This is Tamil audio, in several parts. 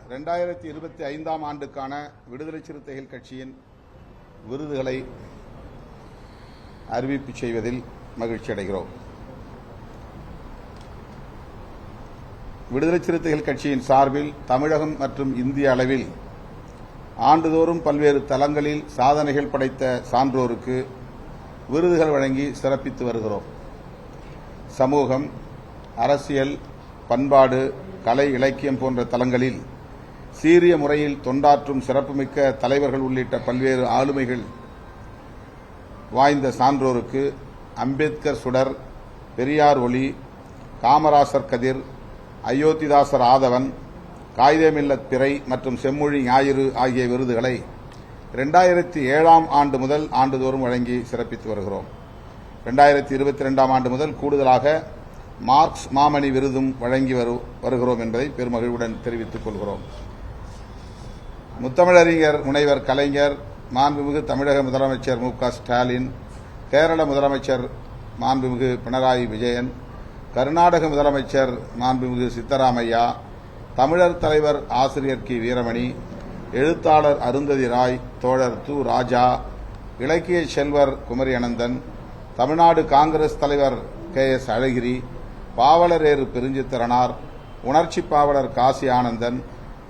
2025ஆம் ஆண்டுக்கான விடுதலை சிறுத்தைகள் கட்சியின் விருதுகளை அறிவிப்பு செய்வதில் மகிழ்ச்சி அடைகிறோம். விடுதலை சிறுத்தைகள் கட்சியின் சார்பில் தமிழகம் மற்றும் இந்திய அளவில் ஆண்டுதோறும் பல்வேறு தளங்களில் சாதனைகள் படைத்த சான்றோருக்கு விருதுகள் வழங்கி சிறப்பித்து வருகிறோம். சமூகம், அரசியல், பண்பாடு, கலை, இலக்கியம் போன்ற தளங்களில் சீரிய முறையில் தொண்டாற்றும் சிறப்புமிக்க தலைவர்கள் உள்ளிட்ட பல்வேறு ஆளுமைகள் வாய்ந்த சான்றோருக்கு அம்பேத்கர் சுடர், பெரியார் ஒளி, காமராசர் கதிர், அயோத்திதாசர் ஆதவன், காயிதே-மில்லத் பிறை மற்றும் செம்மொழி ஞாயிறு ஆகிய விருதுகளை 2007ஆம் ஆண்டு முதல் ஆண்டுதோறும் வழங்கி சிறப்பித்து வருகிறோம். 2022ஆம் ஆண்டு முதல் கூடுதலாக மார்க்ஸ் மாமணி விருதும் வழங்கி வருகிறோம் என்பதை பெருமகிழ்வுடன் தெரிவித்துக் கொள்கிறோம். முத்தமிழறிஞர் முனைவர் கலைஞர், மாண்புமிகு தமிழக முதலமைச்சர் மு.க. ஸ்டாலின், கேரள முதலமைச்சர் மாண்புமிகு பினராயி விஜயன், கர்நாடக முதலமைச்சர் மாண்புமிகு சித்தராமையா, தமிழர் தலைவர் ஆசிரியர் கி. வீரமணி, எழுத்தாளர் அருந்ததி ராய், தோழர் து. ராஜா, இலக்கிய செல்வர் குமரி அனந்தன், தமிழ்நாடு காங்கிரஸ் தலைவர் கே.எஸ். அழகிரி, பாவலரேறு பெருஞ்சித்திரனார், உணர்ச்சி பாவலர் காசி ஆனந்தன்,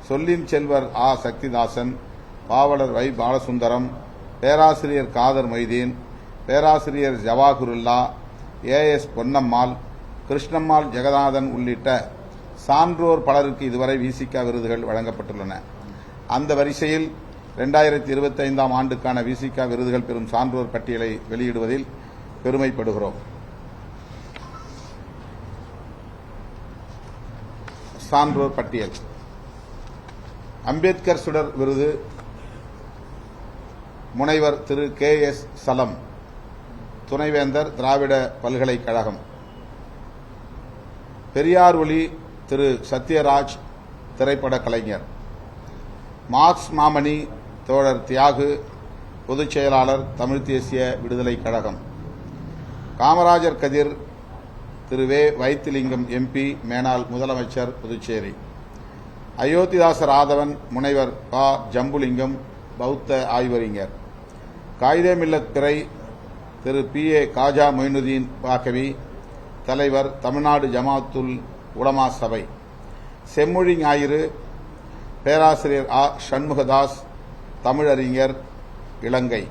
சொல்லின் செல்வர் ஆ. சக்திதாசன், பாவலர் வை. பாலசுந்தரம், பேராசிரியர் காதர் மொய்தீன், பேராசிரியர் ஜவாஹிருல்லா, ஏ.எஸ். பொன்னம்மாள், கிருஷ்ணம்மாள் ஜெகநாதன் உள்ளிட்ட சான்றோர் பலருக்கு இதுவரை விசிக விருதுகள் வழங்கப்பட்டுள்ளன. அந்த வரிசையில் 2025ஆம் ஆண்டுக்கான விசிக விருதுகள் பெறும் சான்றோர் பட்டியலை வெளியிடுவதில் பெருமைப்படுகிறோம். சான்றோர் பட்டியல்: அம்பேத்கர் சுடர் விருது முனைவர் திரு கே.எஸ். சலம், துணைவேந்தர், திராவிட பல்கலைக்கழகம். பெரியார் ஒளி திரு சத்யராஜ், திரைப்பட கலைஞர். மார்க்ஸ் மாமணி தோழர் தியாகு, பொதுச் செயலாளர், தமிழ் தேசிய விடுதலை கழகம். காமராஜர் கதிர் திரு வே. வைத்திலிங்கம், எம்பி, மேனாள் முதலமைச்சர், புதுச்சேரி. அயோத்திதாசர் ஆதவன், முனைவர் ப. ஜம்புலிங்கம், பௌத்த ஆய்வறிஞர். காயிதே-மில்லத் பிறை திரு பி.ஏ. காஜா மொய்னுதீன் பாகவி, தலைவர், தமிழ்நாடு ஜமாத்துல் உலமா சபை. செம்மொழி ஞாயிறு பேராசிரியர் ஆ. சண்முகதாஸ், தமிழறிஞர், இலங்கை.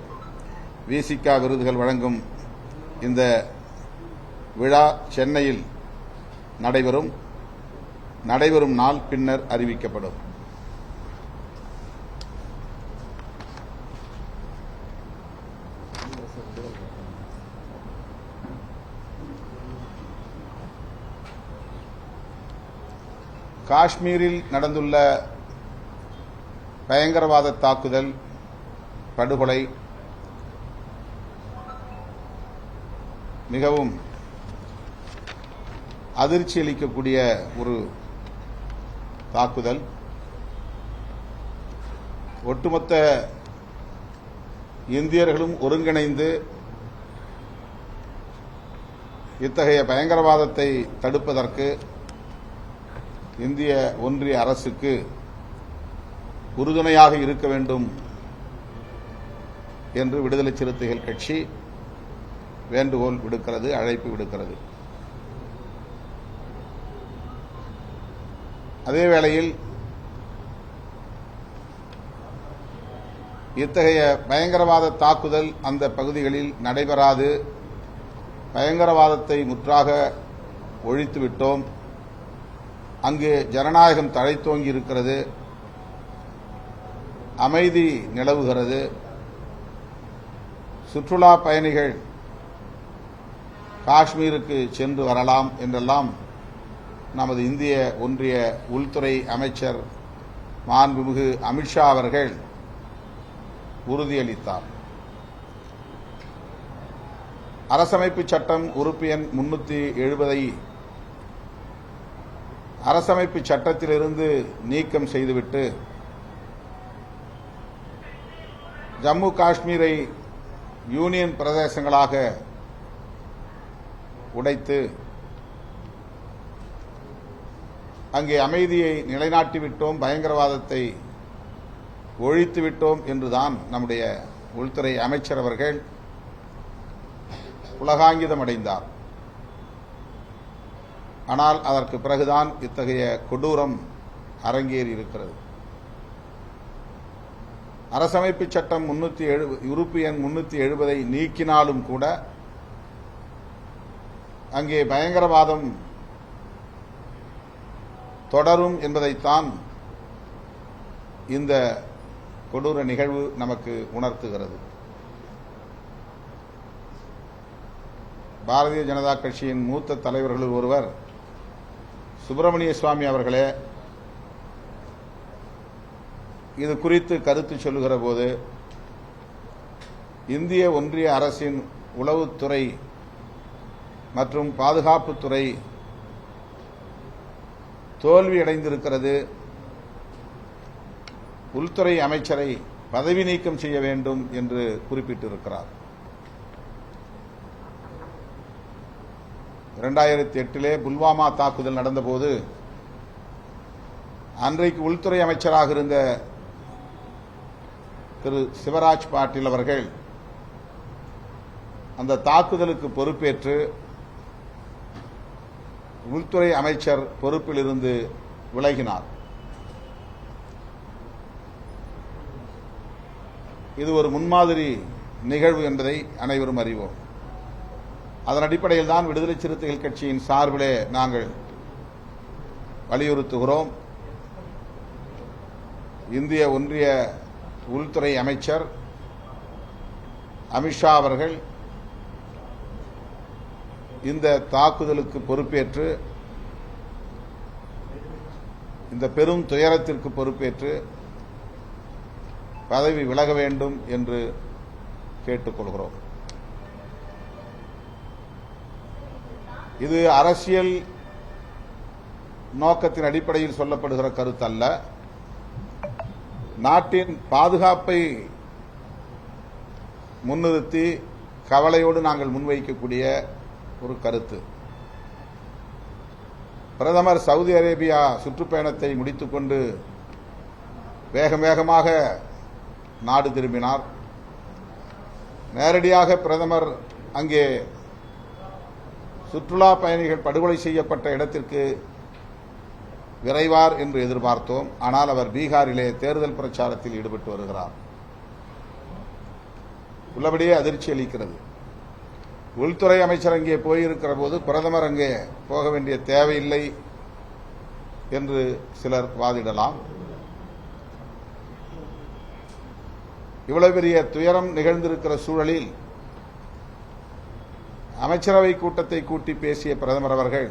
விசிக விருதுகள் வழங்கும் இந்த விழா சென்னையில் நடைபெறும் நாள் பின்னர் அறிவிக்கப்படும். காஷ்மீரில் நடந்துள்ள பயங்கரவாத தாக்குதல், படுகொலை மிகவும் அதிர்ச்சி அளிக்கக்கூடிய ஒரு தாக்குதல். ஒட்டுமொத்த இந்தியர்களும் ஒருங்கிணைந்து இத்தகைய பயங்கரவாதத்தை தடுப்பதற்கு இந்திய ஒன்றிய அரசுக்கு உறுதுணையாக இருக்க வேண்டும் என்று விடுதலை சிறுத்தைகள் கட்சி வேண்டுகோள் விடுக்கிறது, அழைப்பு விடுக்கிறது. அதே வேளையில் இத்தகைய பயங்கரவாத தாக்குதல் அந்த பகுதிகளில் நடைபெறாது, பயங்கரவாதத்தை முற்றாக ஒழித்துவிட்டோம், அங்கு ஜனநாயகம் தழைத்தோங்கி இருக்கிறது, அமைதி நிலவுகிறது, சுற்றுலா பயணிகள் காஷ்மீருக்கு சென்று வரலாம் என்றெல்லாம் நமது இந்திய ஒன்றிய உள்துறை அமைச்சர் மாண்புமிகு அமித்ஷா அவர்கள் உறுதியளித்தார். அரசமைப்பு சட்டம் உறுப்பு எண் 370ஐ அரசமைப்பு சட்டத்திலிருந்து நீக்கம் செய்துவிட்டு ஜம்மு காஷ்மீரை யூனியன் பிரதேசங்களாக உடைத்து அங்கே அமைதியை நிலைநாட்டிவிட்டோம், பயங்கரவாதத்தை ஒழித்துவிட்டோம் என்றுதான் நம்முடைய உள்துறை அமைச்சர் அவர்கள் உலகாங்கிதம் அடைந்தார். ஆனால் அதற்கு பிறகுதான் இத்தகைய கொடூரம் அரங்கேறி இருக்கிறது. அரசமைப்பு சட்டம் உறுப்பு எண் 370 நீக்கினாலும் கூட அங்கே பயங்கரவாதம் தொடரும் என்பதைத்தான் இந்த கொடூர நிகழ்வு நமக்கு உணர்த்துகிறது. பாரதிய ஜனதா கட்சியின் மூத்த தலைவர்களுள் ஒருவர் சுப்பிரமணிய சுவாமி அவர்களே இது குறித்து கருத்து சொல்லுகிற போது, இந்திய ஒன்றிய அரசின் உளவுத்துறை மற்றும் பாதுகாப்புத்துறை தோல்வியடைந்திருக்கிறது, உள்துறை அமைச்சரை பதவி நீக்கம் செய்ய வேண்டும் என்று குறிப்பிட்டிருக்கிறார். 2008 புல்வாமா தாக்குதல் நடந்தபோது அன்றைக்கு உள்துறை அமைச்சராக இருந்த திரு சிவராஜ் பாட்டீல் அவர்கள் அந்த தாக்குதலுக்கு பொறுப்பேற்று உள்துறை அமைச்சர் பொறுப்பில் இருந்து விலகினார். இது ஒரு முன்மாதிரி நிகழ்வு என்பதை அனைவரும் அறிவோம். அதன் அடிப்படையில் தான் விடுதலை சிறுத்தைகள் கட்சியின் சார்பிலே நாங்கள் வலியுறுத்துகிறோம். இந்திய ஒன்றிய உள்துறை அமைச்சர் அமித்ஷா அவர்கள் இந்த தாக்குதலுக்கு பொறுப்பேற்று, இந்த பெரும் துயரத்திற்கு பொறுப்பேற்று பதவி விலக வேண்டும் என்று கேட்டுக்கொள்கிறோம். இது அரசியல் நோக்கத்தின் அடிப்படையில் சொல்லப்படுகிற கருத்தல்ல. நாட்டின் பாதுகாப்பை முன்னிறுத்தி கவலையோடு நாங்கள் முன்வைக்கக்கூடிய ஒரு கருத்து. பிரதமர் சவுதி அரேபியா சுற்றுப்பயணத்தை முடித்துக்கொண்டு வேகமாக நாடு திரும்பினார். நேரடியாக பிரதமர் அங்கே சுற்றுலா பயணிகள் படுகொலை செய்யப்பட்ட இடத்திற்கு விரைவார் என்று எதிர்பார்த்தோம். ஆனால் அவர் பீகாரிலே தேர்தல் பிரச்சாரத்தில் ஈடுபட்டு வருகிறார். உள்ளபடியே அதிர்ச்சி அளிக்கிறது. உள்துறை அமைச்சர் அங்கே போயிருக்கிற போது பிரதமர் அங்கே போக வேண்டிய தேவையில்லை என்று சிலர் வாதிடலாம். இவ்வளவு பெரிய துயரம் நிகழ்ந்திருக்கிற சூழலில் அமைச்சரவை கூட்டத்தை கூட்டி பேசிய பிரதமர் அவர்கள்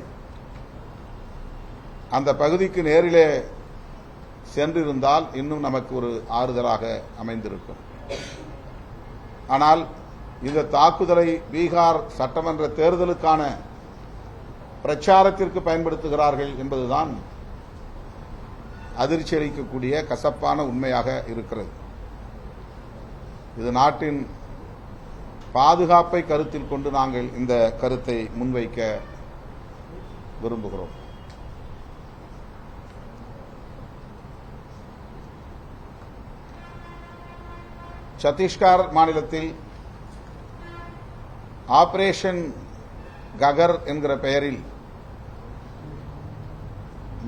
அந்த பகுதிக்கு நேரிலே சென்றிருந்தால் இன்னும் நமக்கு ஒரு ஆறுதலாக அமைந்திருக்கும். ஆனால் இந்த தாக்குதலை பீகார் சட்டமன்ற தேர்தலுக்கான பிரச்சாரத்திற்கு பயன்படுத்துகிறார்கள் என்பதுதான் அதிர்ச்சி அளிக்கக்கூடிய கசப்பான உண்மையாக இருக்கிறது. இது நாட்டின் பாதுகாப்பை கருத்தில் கொண்டு நாங்கள் இந்த கருத்தை முன்வைக்க விரும்புகிறோம். சத்தீஸ்கர் மாநிலத்தில் ஆபரேஷன் ககர் என்கிற பெயரில்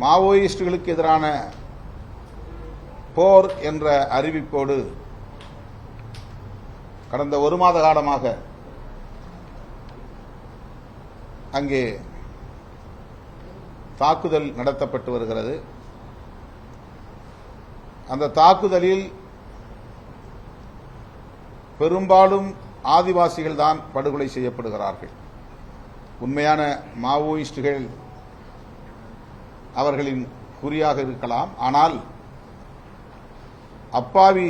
மாவோயிஸ்டுகளுக்கு எதிரான போர் என்ற அறிவிப்போடு கடந்த ஒரு மாத காலமாக அங்கே தாக்குதல் நடத்தப்பட்டு வருகிறது. அந்த தாக்குதலில் பெரும்பாலும் ஆதிவாசிகள் தான் படுகொலை செய்யப்படுகிறார்கள். உண்மையான மாவோயிஸ்டுகள் அவர்களின் குறியாக இருக்கலாம். ஆனால் அப்பாவி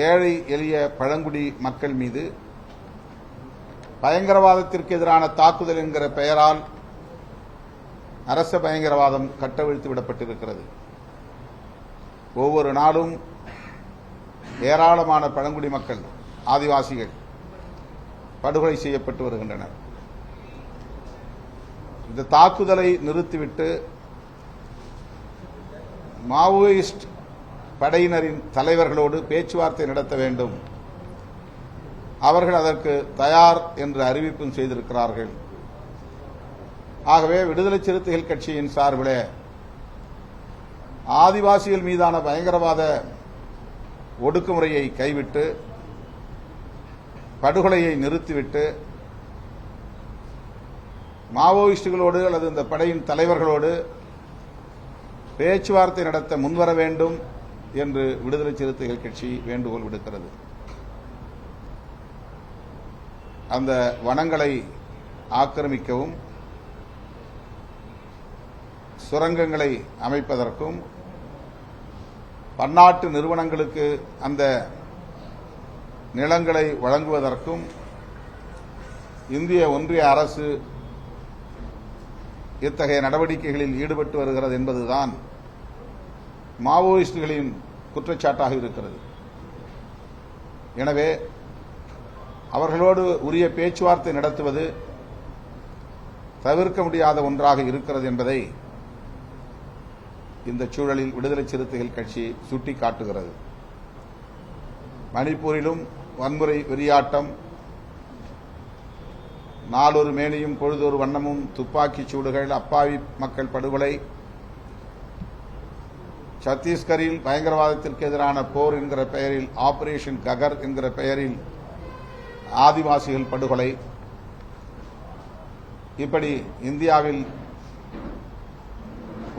ஏழை எளிய பழங்குடி மக்கள் மீது பயங்கரவாதத்திற்கு எதிரான தாக்குதல் என்கிற பெயரால் அரச பயங்கரவாதம் கட்டவிழ்த்து விடப்பட்டிருக்கிறது. ஒவ்வொரு நாளும் ஏராளமான பழங்குடி மக்கள், ஆதிவாசிகள் படுகொலை செய்யப்பட்டு வருகின்றனர். இந்த தாக்குதலை நிறுத்திவிட்டு மாவோயிஸ்ட் படையினரின் தலைவர்களோடு பேச்சுவார்த்தை நடத்த வேண்டும். அவர்கள் அதற்கு தயார் என்று அறிவிப்பும் செய்திருக்கிறார்கள். ஆகவே விடுதலை சிறுத்தைகள் கட்சியின் சார்பிலே ஆதிவாசிகள் மீதான பயங்கரவாத ஒடுக்குமுறையை கைவிட்டு படுகொலையை நிறுத்திவிட்டு மாவோயிஸ்டுகளோடு அல்லது இந்த படையின் தலைவர்களோடு பேச்சுவார்த்தை நடத்த முன்வர வேண்டும் என்று விடுதலை சிறுத்தைகள் கட்சி வேண்டுகோள் விடுக்கிறது. அந்த வனங்களை ஆக்கிரமிக்கவும் சுரங்கங்களை அமைப்பதற்கும் பன்னாட்டு நிறுவனங்களுக்கு அந்த நிலங்களை வழங்குவதற்கும் இந்திய ஒன்றிய அரசு இத்தகைய நடவடிக்கைகளில் ஈடுபட்டு வருகிறது என்பதுதான் மாவோயிஸ்டுகளின் குற்றச்சாட்டாக இருக்கிறது. எனவே அவர்களோடு உரிய பேச்சுவார்த்தை நடத்துவது தவிர்க்க முடியாத ஒன்றாக இருக்கிறது என்பதை இந்த சூழலில் விடுதலை சிறுத்தைகள் கட்சி சுட்டிக்காட்டுகிறது. மணிப்பூரிலும் வன்முறை வெறியாட்டம், நாளொரு மேனியும் பொழுதொரு வண்ணமும், துப்பாக்கிச் சூடுகள், அப்பாவி மக்கள் படுகொலை, சத்தீஸ்கரில் பயங்கரவாதத்திற்கு எதிரான போர் என்கிற பெயரில் ஆபரேஷன் ககர் என்கிற பெயரில் ஆதிவாசிகள் படுகொலை, இப்படி இந்தியாவில்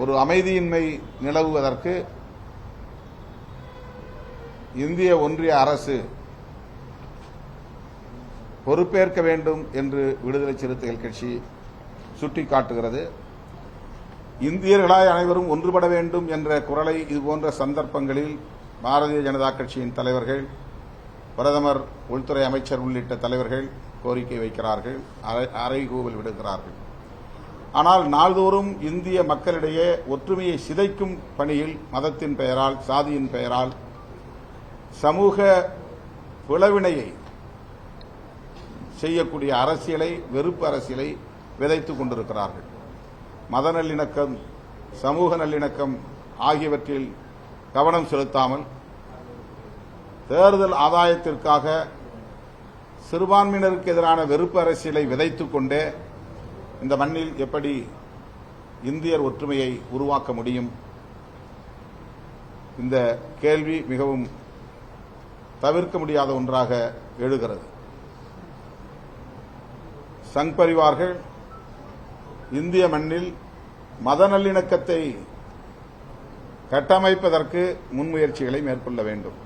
ஒரு அமைதியின்மை நிலவுவதற்கு இந்திய ஒன்றிய அரசு பொறுப்பேற்க வேண்டும் என்று விடுதலை சிறுத்தைகள் கட்சி சுட்டிக்காட்டுகிறது. இந்தியர்களாய் அனைவரும் ஒன்றுபட வேண்டும் என்ற குரலை இதுபோன்ற சந்தர்ப்பங்களில் பாரதிய ஜனதா கட்சியின் தலைவர்கள், பிரதமர், உள்துறை அமைச்சர் உள்ளிட்ட தலைவர்கள் கோரிக்கை வைக்கிறார்கள், அறைகூவல் விடுகிறார்கள். ஆனால் நாள்தோறும் இந்திய மக்களிடையே ஒற்றுமையை சிதைக்கும் பணியில் மதத்தின் பெயரால், சாதியின் பெயரால் சமூக பிளவினையை செய்யக்கூடிய அரசியலை, வெறுப்பு அரசியலை விதைத்துக் கொண்டிருக்கிறார்கள். மத நல்லிணக்கம், சமூக நல்லிணக்கம் ஆகியவற்றில் கவனம் செலுத்தாமல் தேர்தல் ஆதாயத்திற்காக சிறுபான்மையினருக்கு எதிரான வெறுப்பு அரசியலை விதைத்துக் கொண்டே இந்த மண்ணில் எப்படி இந்தியர் ஒற்றுமையை உருவாக்க முடியும்? இந்த கேள்வி மிகவும் தவிர்க்க முடியாத ஒன்றாக எழுகிறது. சங் பரிவார்கள் இந்திய மண்ணில் மத நல்லிணக்கத்தை கட்டமைப்பதற்கு முன்முயற்சிகளை மேற்கொள்ள வேண்டும்.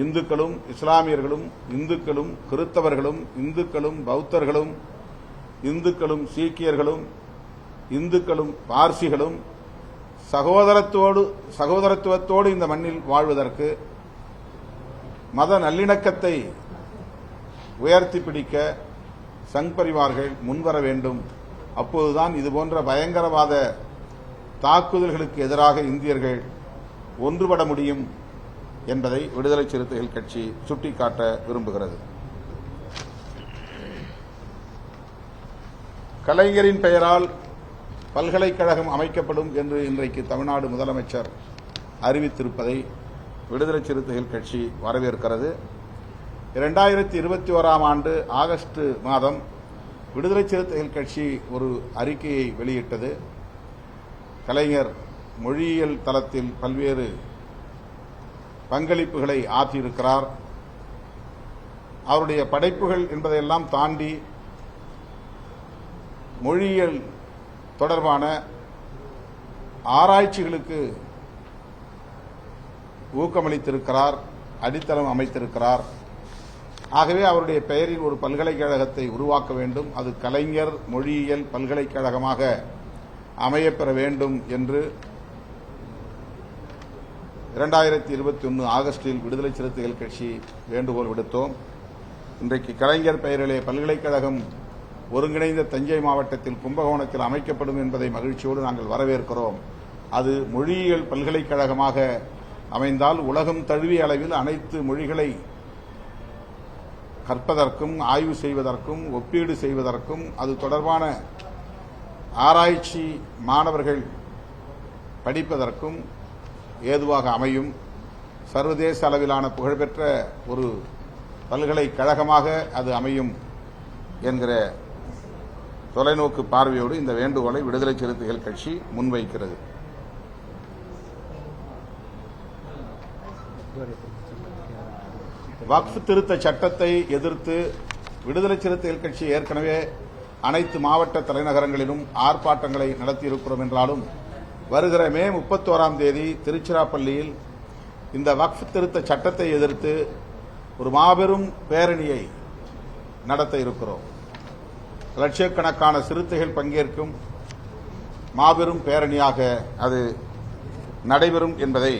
இந்துக்களும் இஸ்லாமியர்களும், இந்துக்களும் கிறிஸ்தவர்களும், இந்துக்களும் பௌத்தர்களும், இந்துக்களும் சீக்கியர்களும், இந்துக்களும் பார்சிகளும் சகோதரத்துவத்தோடு இந்த மண்ணில் வாழ்வதற்கு மத நல்லிணக்கத்தை உயர்த்தி பிடிக்க சங் பரிவார்கள் முன்வர வேண்டும். அப்போதுதான் இதுபோன்ற பயங்கரவாத தாக்குதல்களுக்கு எதிராக இந்தியர்கள் ஒன்றுபட முடியும் என்பதை விடுதலை சிறுத்தைகள் கட்சி சுட்டிக்காட்ட விரும்புகிறது. கலைஞரின் பெயரால் பல்கலைக்கழகம் அமைக்கப்படும் என்று இன்றைக்கு தமிழ்நாடு முதலமைச்சர் அறிவித்திருப்பதை விடுதலை சிறுத்தைகள் கட்சி வரவேற்கிறது. 2021ஆம் ஆண்டு ஆகஸ்ட் மாதம் விடுதலை சிறுத்தைகள் கட்சி ஒரு அறிக்கையை வெளியிட்டது. கலைஞர் மொழியியல் தளத்தில் பல்வேறு பங்களிப்புகளை ஆற்றியிருக்கிறார். அவருடைய படைப்புகள் என்பதையெல்லாம் தாண்டி மொழியியல் தொடர்பான ஆராய்ச்சிகளுக்கு ஊக்கமளித்திருக்கிறார், அடித்தளம் அமைத்திருக்கிறார். ஆகவே அவருடைய பெயரில் ஒரு பல்கலைக்கழகத்தை உருவாக்க வேண்டும், அது கலைஞர் மொழியியல் பல்கலைக்கழகமாக அமையப்பெற வேண்டும் என்று 2021 ஆகஸ்டில் விடுதலை சிறுத்தைகள் கட்சி வேண்டுகோள் விடுத்தோம். இன்றைக்கு கலைஞர் பெயரிலே பல்கலைக்கழகம் ஒருங்கிணைந்த தஞ்சை மாவட்டத்தில் கும்பகோணத்தில் அமைக்கப்படும் என்பதை மகிழ்ச்சியோடு நாங்கள் வரவேற்கிறோம். அது மொழியியல் பல்கலைக்கழகமாக அமைந்தால் உலகம் தழுவிய அளவில் அனைத்து மொழிகளை கற்பதற்கும், ஆய்வு செய்வதற்கும், ஒப்பீடு செய்வதற்கும், அது தொடர்பான ஆராய்ச்சி மாணவர்கள் படிப்பதற்கும் ஏதுவாக அமையும். சர்வதேச அளவிலான புகழ்பெற்ற ஒரு பல்கலைக்கழகமாக அது அமையும் என்கிற தொலைநோக்கு பார்வையோடு இந்த வேண்டுகோளை விடுதலை சிறுத்தைகள் கட்சி முன்வைக்கிறது. வக்ஃப் திருத்த சட்டத்தை எதிர்த்து விடுதலை சிறுத்தைகள் கட்சி ஏற்கனவே அனைத்து மாவட்ட தலைநகரங்களிலும் ஆர்ப்பாட்டங்களை நடத்தியிருக்கிறோம் என்றாலும் வருகிற மே 31ஆம் தேதி திருச்சிராப்பள்ளியில் இந்த வக்ஃப் திருத்த சட்டத்தை எதிர்த்து ஒரு மாபெரும் பேரணியை நடத்த இருக்கிறோம். லட்சக்கணக்கான சிறுத்தைகள் பங்கேற்கும் மாபெரும் பேரணியாக அது நடைபெறும் என்பதை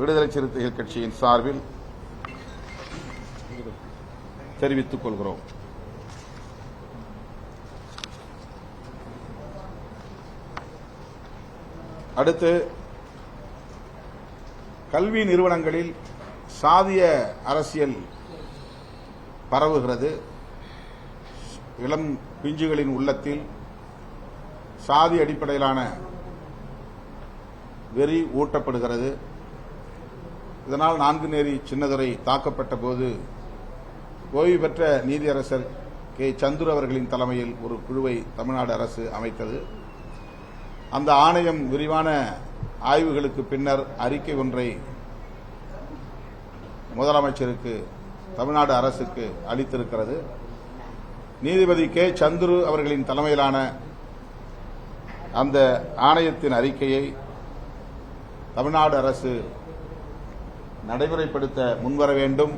விடுதலை சிறுத்தைகள் கட்சியின் சார்பில் தெரிவித்துக் கொள்கிறோம். அடுத்து, கல்வி நிறுவனங்களில் சாதிய அரசியல் பரவுகிறது. இளம் பிஞ்சுகளின் உள்ளத்தில் சாதி அடிப்படையிலான வெறி ஊட்டப்படுகிறது. இதனால் நான்குநேரி சின்னதுரை தாக்கப்பட்ட போது ஓய்வு பெற்ற நீதியரசர் கே. சந்துரு அவர்களின் தலைமையில் ஒரு குழுவை தமிழ்நாடு அரசு அமைத்தது. அந்த ஆணையம் விரிவான ஆய்வுகளுக்கு பின்னர் அறிக்கை ஒன்றை முதலமைச்சருக்கு தமிழ்நாடு அரசுக்கு அளித்திருக்கிறது. நீதிபதி கே. சந்துரு அவர்களின் தலைமையிலான அந்த ஆணையத்தின் அறிக்கையை தமிழ்நாடு அரசு நடைமுறைப்படுத்த முன்வர வேண்டும்.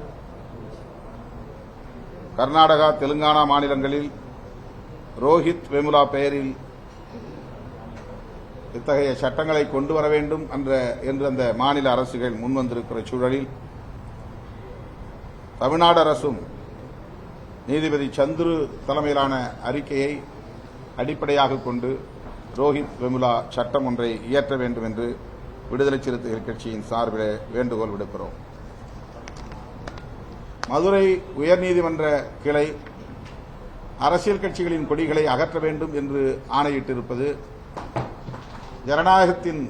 கர்நாடகா, தெலுங்கானா மாநிலங்களில் ரோஹித் வெமுலா பெயரில் இத்தகைய சட்டங்களை கொண்டு வர வேண்டும் என்று அந்த மாநில அரசுகள் முன்வந்திருக்கிற சூழலில் தமிழ்நாடு அரசும் நீதிபதி சந்துரு தலைமையிலான அறிக்கையை அடிப்படையாக கொண்டு ரோஹித் வெமுலா சட்டம் ஒன்றை இயற்ற வேண்டும் என்று விடுதலை சிறுத்தைகள் கட்சியின் சார்பில் வேண்டுகோள் விடுக்கிறோம். மதுரை உயர்நீதிமன்ற கிளை அரசியல் கட்சிகளின் கொடிகளை அகற்ற வேண்டும் என்று ஆணையிட்டிருப்பது ஜனநாயகத்தின்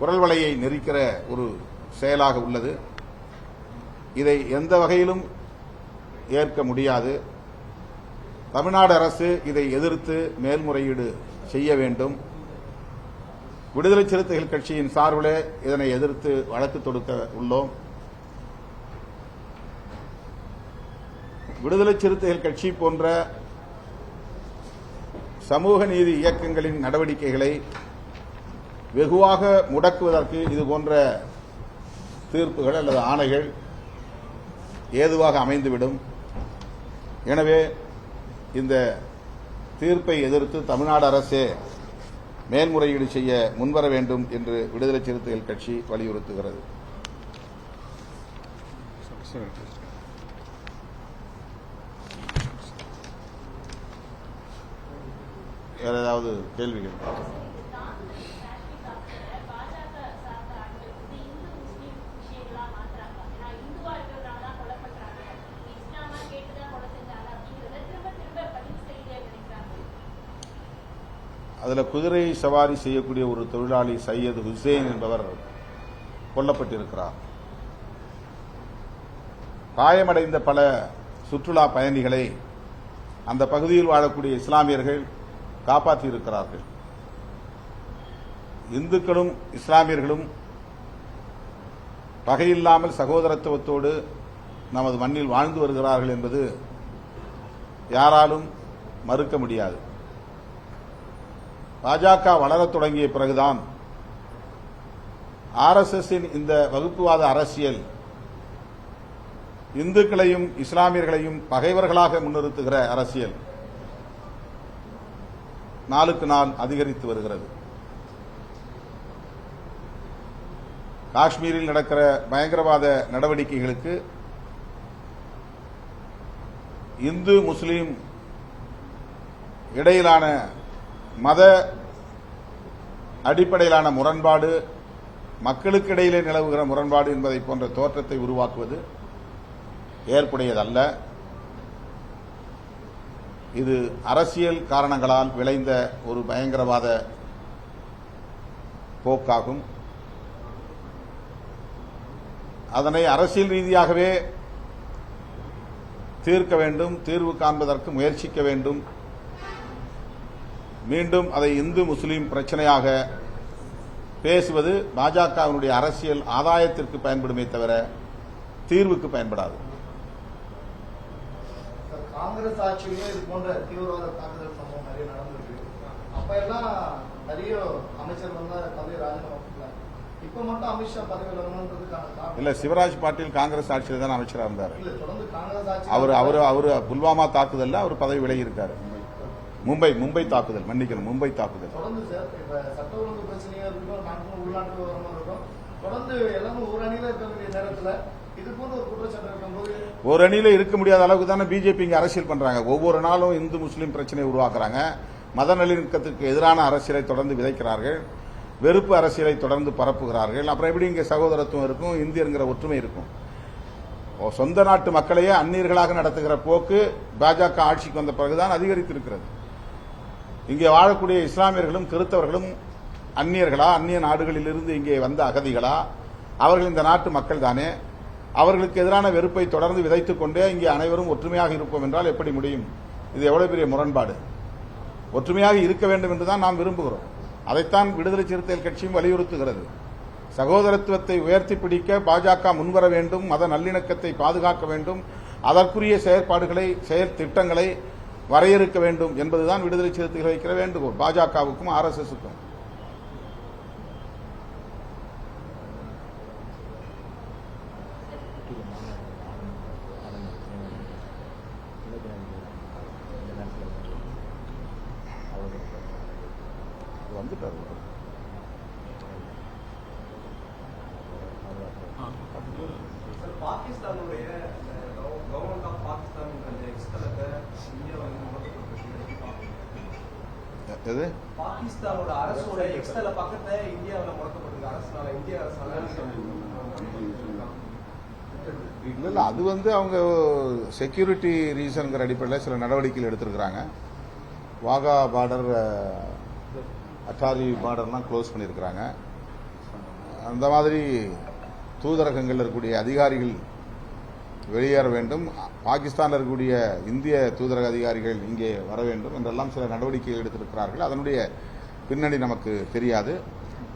குரல் வலையை நெரிக்கிற ஒரு செயலாக உள்ளது. இதை எந்த வகையிலும் ஏற்க முடியாது. தமிழ்நாடு அரசு இதை எதிர்த்து மேல்முறையீடு செய்ய வேண்டும். விடுதலை சிறுத்தைகள் கட்சியின் சார்பில் இதனை எதிர்த்து வழக்கு தொடுக்க உள்ளோம். விடுதலை சிறுத்தைகள் கட்சி போன்ற சமூக நீதி இயக்கங்களின் நடவடிக்கைகளை வெகுவாக முடக்குவதற்கு இதுபோன்ற தீர்ப்புகள் அல்லது ஆணைகள் ஏதுவாக அமைந்துவிடும். எனவே இந்த தீர்ப்பை எதிர்த்து தமிழ்நாடு அரசே மேல்முறையீடு செய்ய முன்வர வேண்டும் என்று விடுதலை சிறுத்தைகள் கட்சி வலியுறுத்துகிறது. வேற ஏதாவது கேள்விகள்? அதில் குதிரை சவாரி செய்யக்கூடிய ஒரு தொழிலாளி சையது ஹுசேன் என்பவர் கொல்லப்பட்டிருக்கிறார். காயமடைந்த பல சுற்றுலா பயணிகளை அந்த பகுதியில் வாழக்கூடிய இஸ்லாமியர்கள் காப்பாற்றியிருக்கிறார்கள். இந்துக்களும் இஸ்லாமியர்களும் பகையில்லாமல் சகோதரத்துவத்தோடு நமது மண்ணில் வாழ்ந்து வருகிறார்கள் என்பது யாராலும் மறுக்க முடியாது. பாஜக வளரத் தொடங்கிய பிறகுதான் ஆர்எஸ்எஸ்ஸின் இந்த வகுப்புவாத அரசியல் இந்துக்களையும் இஸ்லாமியர்களையும் பகைவர்களாக முன்னிறுத்துகிற அரசியல் நாளுக்கு நாள் அதிகரித்து வருகிறது. காஷ்மீரில் நடக்கிற பயங்கரவாத நடவடிக்கைகளுக்கு இந்து முஸ்லீம் இடையிலான மத அடிப்படையிலான முரண்பாடு, மக்களுக்கு இடையிலே நிலவுகிற முரண்பாடு என்பதை போன்ற தோற்றத்தை உருவாக்குவது ஏற்புடையதல்ல. இது அரசியல் காரணங்களால் விளைந்த ஒரு பயங்கரவாத போக்காகும். அதனை அரசியல் ரீதியாகவே தீர்க்க வேண்டும், தீர்வு காண்பதற்கு முயற்சிக்க வேண்டும். மீண்டும் அதை இந்து முஸ்லீம் பிரச்சனையாக பேசுவது பாஜகவினுடைய அரசியல் ஆதாயத்திற்கு பயன்படுமே தவிர தீர்வுக்கு பயன்படாது. காங்கிரஸ் ஆட்சியிலே இது போன்ற தீவிரவாத தாக்குதல் சம்பவம் நிறைய நடந்திருக்கு. அப்ப எல்லாம் நிறைய அமைச்சர்கள் பதவி ராஜினாமா பண்ணாங்க. இப்ப மட்டும் அமித்ஷா பதவி வரணும்ன்றதுக்கான இல்ல, சிவராஜ் பாட்டீல் காங்கிரஸ் ஆட்சியில் தான் அமைச்சராக இருந்தார். தொடர்ந்து காங்கிரஸ் ஆட்சி அவர் புல்வாமா தாக்குதல்ல அவர் பதவி விலகி இருக்காரு. மும்பை தாக்குதல், மன்னிக்கணும், மும்பை தாக்குதல் தொடர்ந்து சார். இப்ப சட்ட ஒழுங்கு பிரச்சனையா இருக்கட்டும், நாட்டு உள்நாட்டு விவரமா இருக்கட்டும், தொடர்ந்து எல்லாரும் ஒரு அணியில இருக்கக்கூடிய நேரத்துல இது போன்ற ஒரு குற்றச்சாட்டு இருக்கும்போது ஒரு அணியில இருக்க முடியாத அளவுக்கு தானே பிஜேபி இங்க அரசியல் பண்றாங்க. ஒவ்வொரு நாளும் இந்து முஸ்லீம் பிரச்சனையை உருவாக்குறாங்க. மத நல்லிணக்கத்துக்கு எதிரான அரசியலை தொடர்ந்து விதைக்கிறார்கள். வெறுப்பு அரசியலை தொடர்ந்து பரப்புகிறார்கள். அப்புறம் எப்படி இங்க சகோதரத்துவம் இருக்கும், இந்தியங்கிற ஒற்றுமை இருக்கும்? சொந்த நாட்டு மக்களையே அந்நியர்களாக நடத்துகிற போக்கு பாஜக ஆட்சிக்கு வந்த பிறகுதான் அதிகரித்திருக்கிறது. இங்கே வாழக்கூடிய இஸ்லாமியர்களும் கிறிஸ்தவர்களும் அந்நியர்களா, அந்நிய நாடுகளிலிருந்து இங்கே வந்த அகதிகளா? அவர்கள் இந்த நாட்டு மக்கள் தானே. அவர்களுக்கு எதிரான வெறுப்பை தொடர்ந்து விதைத்துக் கொண்டே இங்கே அனைவரும் ஒற்றுமையாக இருப்போம் என்றால் எப்படி முடியும்? இது எவ்வளவு பெரிய முரண்பாடு. ஒற்றுமையாக இருக்க வேண்டும் என்றுதான் நாம் விரும்புகிறோம். அதைத்தான் விடுதலை சிறுத்தைகள் கட்சியும் வலியுறுத்துகிறது. சகோதரத்துவத்தை உயர்த்தி பிடிக்க பாஜக முன்வர வேண்டும், மத நல்லிணக்கத்தை பாதுகாக்க வேண்டும், அதற்குரிய செயற்பாடுகளை, செயல் திட்டங்களை வரையறுக்க வேண்டும் என்பதுதான் விடுதலை சிறுத்தைகள் வைக்கிற வேண்டுகோள் பாஜகவுக்கும் RSSக்கும். வந்துட்டாரு. பாகிஸ்தானுடைய கவர்மெண்ட் ஆஃப் பாகிஸ்தான் பாகிஸ்தானோட அரசோட எக்ஸ்தல பக்கத்தை இந்தியாவில் முடக்கப்பட்டிருக்க அரசால, இந்திய அரசால இல்ல, அது அவங்க செக்யூரிட்டி ரீசன்கிற அடிப்படையில் சில நடவடிக்கைகள் எடுத்திருக்கிறாங்க. வாகா பார்டர், அட்டாரி பார்டர்லாம் க்ளோஸ் பண்ணியிருக்கிறாங்க. அந்த மாதிரி தூதரகங்கள் இருக்கக்கூடிய அதிகாரிகள் வெளியேற வேண்டும், பாகிஸ்தானில் இருக்கக்கூடிய இந்திய தூதரக அதிகாரிகள் இங்கே வர வேண்டும் என்றெல்லாம் சில நடவடிக்கைகள் எடுத்திருக்கிறார்கள். அதனுடைய பின்னணி நமக்கு தெரியாது.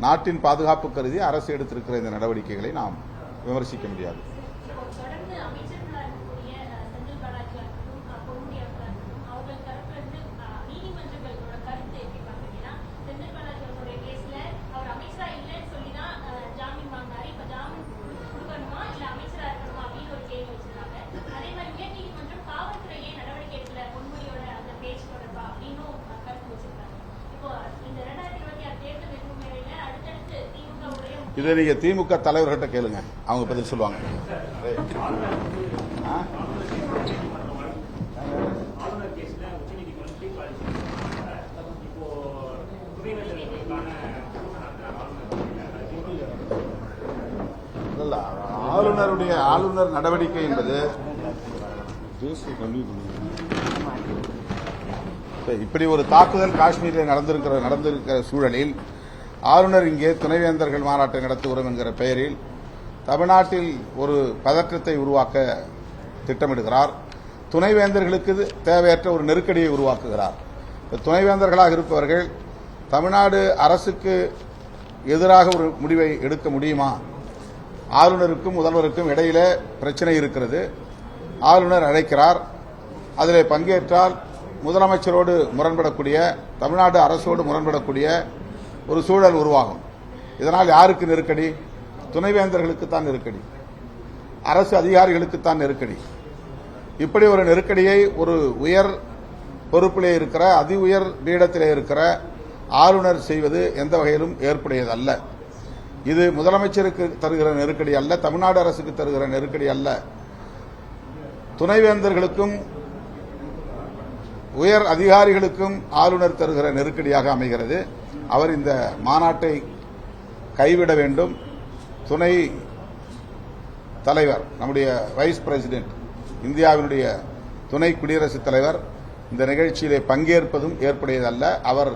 நாட்டின் பாதுகாப்பு கருதி அரசு எடுத்திருக்கிற இந்த நடவடிக்கைகளை நாம் விமர்சிக்க முடியாது. இதை நீங்க திமுக தலைவர்கிட்ட கேளுங்க, அவங்க பதில் சொல்லுவாங்க. ஆளுநர் நடவடிக்கை என்பது இப்படி ஒரு தாக்குதல் காஷ்மீரில் நடந்திருக்கிற சூழலில் ஆளுநர் இங்கே துணைவேந்தர்கள் மாநாட்டை நடத்துகிறோம் என்கிற பெயரில் தமிழ்நாட்டில் ஒரு பதற்றத்தை உருவாக்க திட்டமிடுகிறார். துணைவேந்தர்களுக்கு தேவையற்ற ஒரு நெருக்கடியை உருவாக்குகிறார். துணைவேந்தர்களாக இருப்பவர்கள் தமிழ்நாடு அரசுக்கு எதிராக ஒரு முடிவை எடுக்க முடியுமா? ஆளுநருக்கும் முதல்வருக்கும் இடையில பிரச்சனை இருக்கிறது. ஆளுநர் அழைக்கிறார். அதில் பங்கேற்றால் முதலமைச்சரோடு முரண்படக்கூடிய, தமிழ்நாடு அரசோடு முரண்படக்கூடிய ஒரு சூழல் உருவாகும். இதனால் யாருக்கு நெருக்கடி? துணைவேந்தர்களுக்குத்தான் நெருக்கடி, அரசு அதிகாரிகளுக்குத்தான் நெருக்கடி. இப்படி ஒரு நெருக்கடியை ஒரு உயர் பொறுப்பிலே இருக்கிற, அதி உயர் பீடத்திலே இருக்கிற ஆளுநர் செய்வது எந்த வகையிலும் ஏற்புடையதல்ல. இது முதலமைச்சருக்கு தருகிற நெருக்கடி அல்ல, தமிழ்நாடு அரசுக்கு தருகிற நெருக்கடி அல்ல, துணைவேந்தர்களுக்கும் உயர் அதிகாரிகளுக்கும் ஆளுநர் தருகிற நெருக்கடியாக அமைகிறது. அவர் இந்த மாநாட்டை கைவிட வேண்டும். துணை தலைவர், நம்முடைய வைஸ் பிரசிடென்ட், இந்தியாவினுடைய துணை குடியரசுத் தலைவர் இந்த நிகழ்ச்சியிலே பங்கேற்பதும் ஏற்புடையதல்ல. அவர்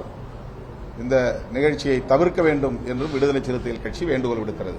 இந்த நிகழ்ச்சியை தவிர்க்க வேண்டும் என்றும் விடுதலை சிறுத்தைகள் கட்சி வேண்டுகோள் விடுக்கிறது.